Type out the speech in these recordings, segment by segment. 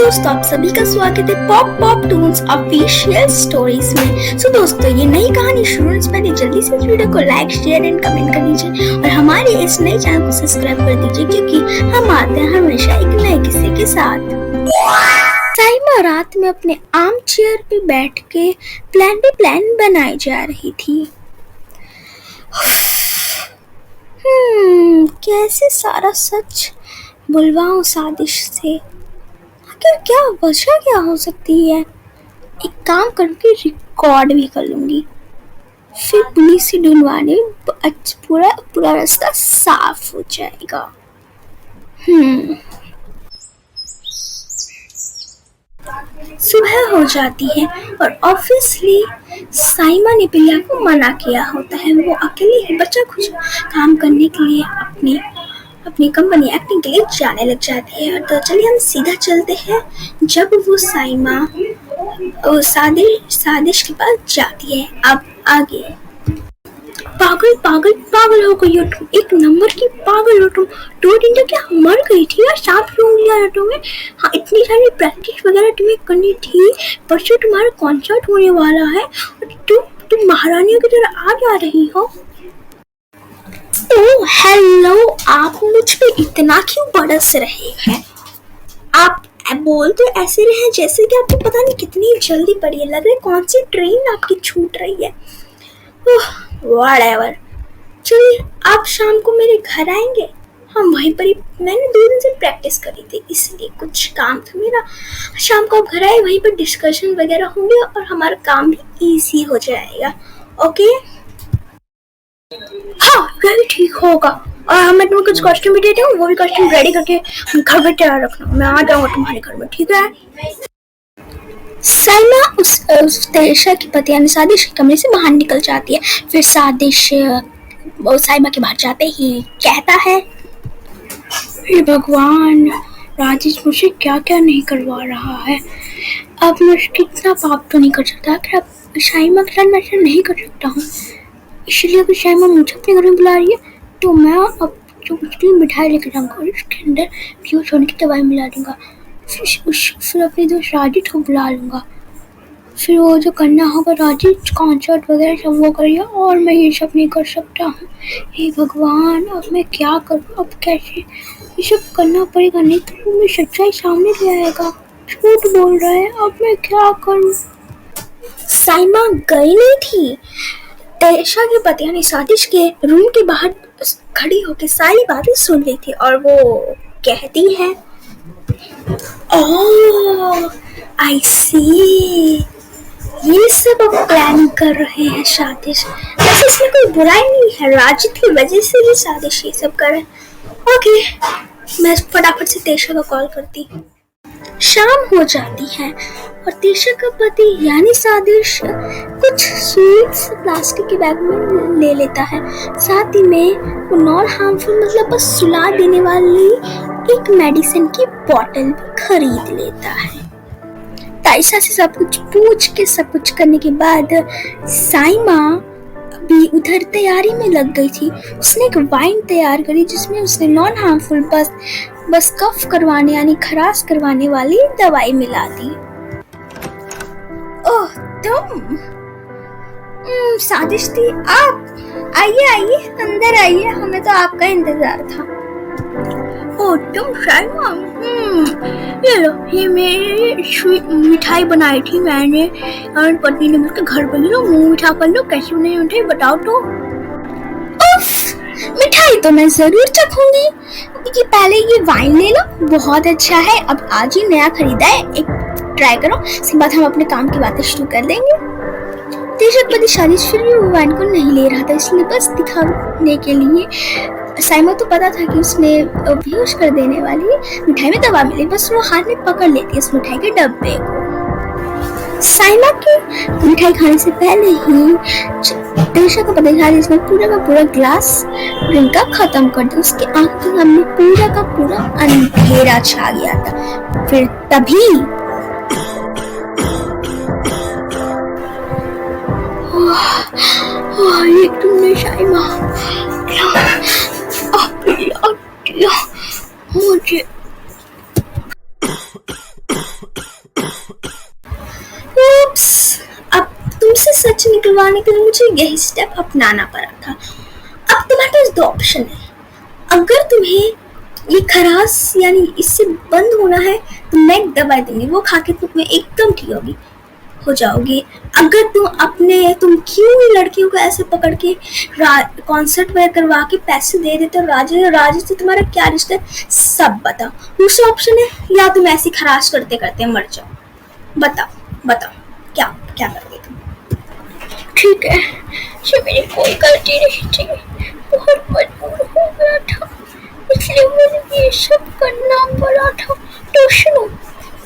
दोस्तों, आप सभी का स्वागत है pop pop Toons official stories में। सो दोस्तों, ये नई कहानी शुरू से पहले जल्दी से इस वीडियो को लाइक, शेयर एंड कमेंट कर दीजिए और हमारे इस नए चैनल को सब्सक्राइब कर दीजिए, क्योंकि हम आते हैं हमेशा एक नए किस्से के साथ। साइमा रात में अपने आर्म चेयर पे बैठ के प्लान बनाई जा रही थी। कैसे सारा सच बुलवाऊं साजिश से? आखिर क्या वजह क्या हो सकती है? एक काम करके रिकॉर्ड भी कर लूंगी, फिर पुलिस से ढूंढवाने पूरा रास्ता साफ हो जाएगा। सुबह हो जाती है और ऑब्वियसली साइमा ने प्रिया को मना किया होता है। वो अकेले ही बच्चा खुश काम करने के लिए अपनी कंपनी एक्टिंग के लिए जाने लग जाती है। तो चलिए हम सीधा चलते हैं जब वो साइमा सादिश के पास जाती है। अब आगे पागल हो गई हो तुम, एक नंबर की पागल हो तुम। 2 दिन तक क्या मर गई थी यार? सांप सूंघ लिया तुम्हें? हाँ, इतनी सारी प्रैक्टिस वगैरह तुम्हें करनी थी। परसों तुम्हारा कॉन्सर्ट होने वाला है और तुम महारानियों की तरह आ जा रही हो। ओह हेलो, आप मुझ पे इतना क्यों बरस रहे हैं? आप बोल तो ऐसे रहे जैसे कि आपको पता नहीं कितनी जल्दी पड़ी है। लग रहा है कौन सी ट्रेन आपकी छूट रही है। व्हाटएवर। चलिए, आप शाम को मेरे घर आएंगे। हम वहीं पर ही, मैंने 2 दिन से प्रैक्टिस करी थी इसलिए कुछ काम था मेरा। शाम को आप घर आए, वहीं पर डिस्कशन वगैरह होंगे और हमारा काम भी इजी हो जाएगा। ओके? हाँ, ये भी ठीक होगा। और मैं तुम्हें कुछ कॉस्ट्यूम भी देती हूँ, वो भी कॉस्ट्यूम रेडी करके घर में तैयार रखना। मैं आ जाऊंगा तुम्हारे घर में, ठीक है? साइमा उस तेशा की पति यानी सादिश के कमरे से बाहर निकल जाती है। फिर सादिश साइमा के बाहर जाते ही कहता है, हे भगवान, राजेश मुझे क्या क्या नहीं करवा रहा है। अब मैं कितना पाप तो नहीं कर सकता। अगर अब साइमा के साथ मैं ऐसा नहीं कर सकता हूँ, इसलिए अगर साइमा मुझे अपने घर में बुला रही है तो मैं अब जो मुश्किल मिठाई लेकर जाऊँगा और उसके अंदर बेहोश होने की दवाई मिला दूंगा। फिर अपने दोस्त राजीव को बुला लूँगा। फिर वो जो करना होगा, राजीव कॉन्सर्ट वगैरह सब वो करिए और मैं ये सब नहीं कर सकता हूँ। हे भगवान, अब मैं क्या करूँ? अब कैसे ये सब करना पड़ेगा, नहीं तो मैं सच्चाई सामने ले आएगा। झूठ बोल रहा है, अब मैं क्या करूँ? साइमा गई नहीं थी। तेशा के पति यानी सादिश के रूम के बाहर खड़ी होकर सारी बातें सुन रही थी और वो कहती है, ओह आई सी, ये सब अब प्लान कर रहे हैं सादिश। वैसे इसमें कोई बुराई नहीं है, राजिद की वजह से ही सादिश ये सब कर रहे हैं। ओके, मैं फटाफट से तेशा को कॉल करती। शाम हो जाती है और तेशा का पति यानी सादिश कुछ स्वीट्स प्लास्टिक के बैग में ले लेता है। साथ ही में वो नॉन हार्मफुल मतलब बस सुला देने वाली एक मेडिसिन की बोतल भी खरीद लेता है। ताइसा से सब कुछ पूछ के सब कुछ करने के बाद साइमा भी उधर तैयारी में लग गई थी। उसने एक वाइन तैयार करी जिसमें उसने नॉन हार्मफुल बस कफ करवाने यानी खराश करवाने वाली दवाई मिला दी। ओह तुम सादिश थी आप? आइए अंदर आइए, हमें तो आपका इंतजार था। ओह तुम साइमा, ये लो, ये मेरी मिठाई बनाई थी मैंने और पत्नी ने मिलकर घर पर। मुंह मीठा कर लो, कैसी बनी मिठाई बताओ तो। मिठाई तो मैं जरूर चखूंगी, क्योंकि पहले ये वाइन ले लो, बहुत अच्छा है। अब आज ही नया खरीदा है, एक ट्राई करो, इसके बाद हम अपने काम की बातें शुरू कर देंगे। तेशा पति शादी फिर भी वो वाइन को नहीं ले रहा था, इसलिए बस दिखाने के लिए। साइमा तो पता था कि उसने बेहोश कर देने वाली मिठाई में दवा मिली, बस वो हाथ में पकड़ लेती है उस मिठाई के डब्बे को। साइमा की मिठाई खाने से पहले ही तेशा का पता चला जिसने पूरा का पूरा ग्लास ड्रिंक का खत्म कर दिया। उसकी आंखों के सामने पूरा का पूरा अंधेरा छा गया था। फिर तभी ये तुमने साइमा मुझे सच निकलवाने के लिए मुझे यही स्टेप अपनाना पड़ा था। अब तुम्हारे पास दो ऑप्शन है। अगर तुम्हें ये खराश यानी इससे बंद होना है तो मैं एक दवाई दूंगी, वो खा के तुम्हें एकदम ठीक हो जाओगे। अगर तुम क्यों ही लड़कियों को ऐसे पकड़ के कॉन्सर्ट वगैरह करवा के पैसे दे देते हो, राजे से तुम्हारा क्या रिश्ता है सब बताओ। दूसरा ऑप्शन है या तुम ऐसी खराश करते करते मर जाओ। बताओ क्या क्या करोगे तुम? ठीक है, ये मेरी कोई गलती नहीं थी, बहुत मजबूर हो गया था इसलिए मुझे ये सब करना पड़ा था। तो सुनो,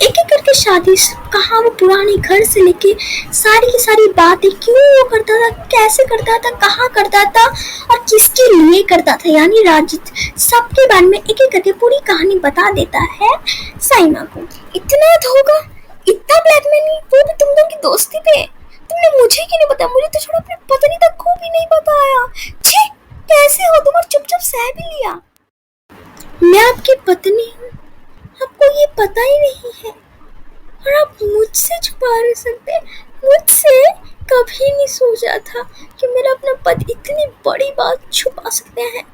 एक एक करके शादी कहाँ वो पुराने घर से लेके सारी की सारी बातें, क्यों वो करता था, कैसे करता था, कहाँ करता था और किसके लिए करता था, यानी राजित सबके बारे में एक एक करके पूरी कहानी बता देता है साइमा को। इतना धोखा, इतना ब्लैकमेलिंग, वो भी तुम दोनों की दोस्ती पे। तुमने मुझे क्यों नहीं बताया? मुझे तो छोड़ो अपनी पत्नी तक को भी नहीं बताया। छी, कैसे हो तुम? और चुपचाप सह भी लिया। मैं आपकी पत्नी हूँ, आपको ये पता ही नहीं है और आप मुझसे छुपा रह सकते। मुझसे कभी नहीं सोचा था कि मेरा अपना पति इतनी बड़ी बात छुपा सकते हैं।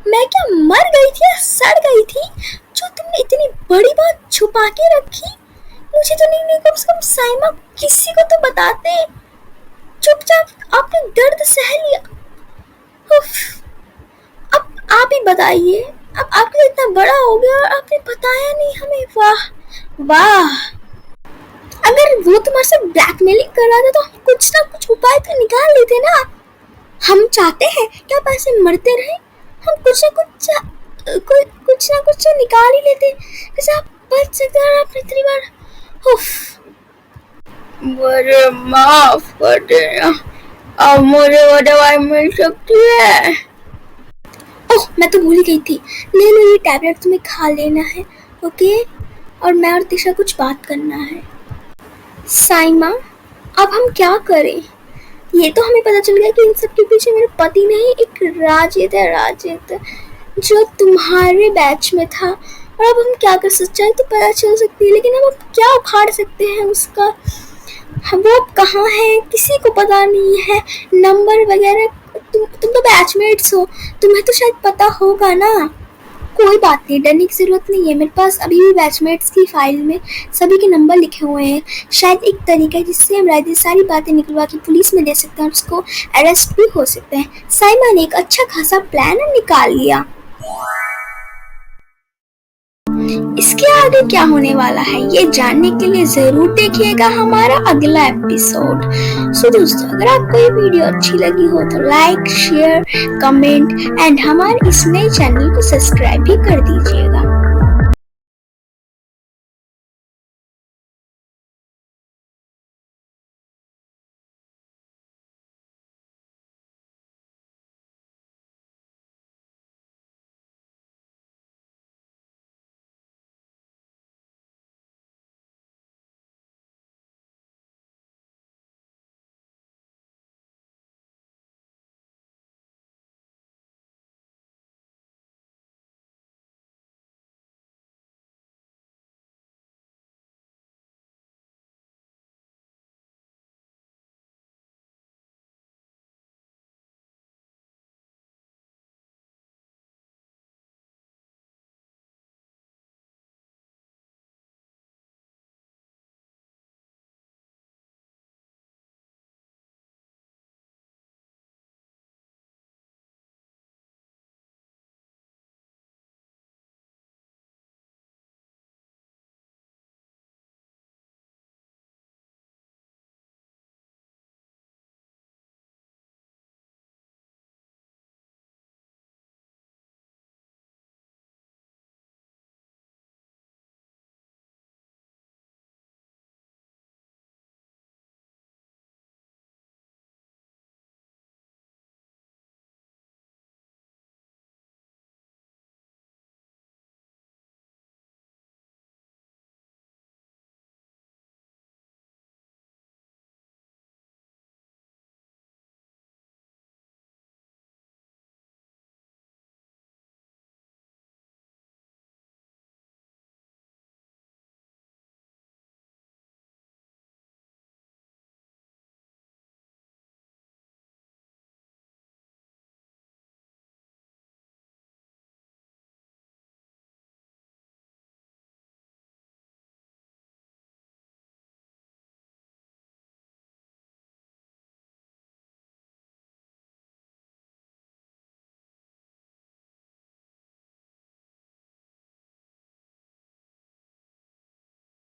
मैं क्या मर गई थी या सड़ गई थी जो तुमने इतनी बड़ी बात छुपा के रखी? मुझे तो नहीं, कम से कम साइमा किसी को तो बताते। चुपचाप आपने दर्द सह लिया। अब आप ही बताइए, अब आपके इतना बड़ा हो गया और आपने बताया नहीं हमें। वाह, अगर वो तुम्हारे से ब्लैकमेलिंग कर रहा था तो हम कुछ ना कुछ उपाय तो निकाल लेते ना। हम चाहते हैं कि आप ऐसे मरते रहे, हम कुछ ना कुछ तो निकाल ही लेते जैसे आप बच सकते हैं। आप इतनी बार मुझे माफ कर देना, अब मुझे वो दवाई मिल सकती है? ओह, मैं तो भूल ही गई थी। ले लो, ये टैबलेट तुम्हें खा लेना है, ओके? और मैं और दिशा कुछ बात करना है। साइमा, अब हम क्या करें? ये तो हमें पता चल गया कि इन सब के पीछे मेरे पति नहीं, एक राजित जो तुम्हारे बैच में था। और अब हम क्या कर, सच्चाई तो पता चल सकती है लेकिन अब हम क्या उखाड़ सकते हैं उसका? वो अब कहाँ है किसी को पता नहीं है, नंबर वगैरह। तुम तो बैचमेट्स हो, तुम्हें तो शायद पता होगा ना। कोई बात नहीं, डरने की जरूरत नहीं है। मेरे पास अभी भी बैचमेट्स की फाइल में सभी के नंबर लिखे हुए हैं। शायद एक तरीका है जिससे हम राइट सारी बातें निकलवा के पुलिस में दे सकते हैं और उसको अरेस्ट भी हो सकते हैं। साइमा ने एक अच्छा खासा प्लान निकाल लिया। इसके आगे क्या होने वाला है ये जानने के लिए जरूर देखिएगा हमारा अगला एपिसोड। सो दोस्तों, अगर आपको ये वीडियो अच्छी लगी हो तो लाइक, शेयर, कमेंट एंड हमारे इस नए चैनल को सब्सक्राइब भी कर दीजिएगा।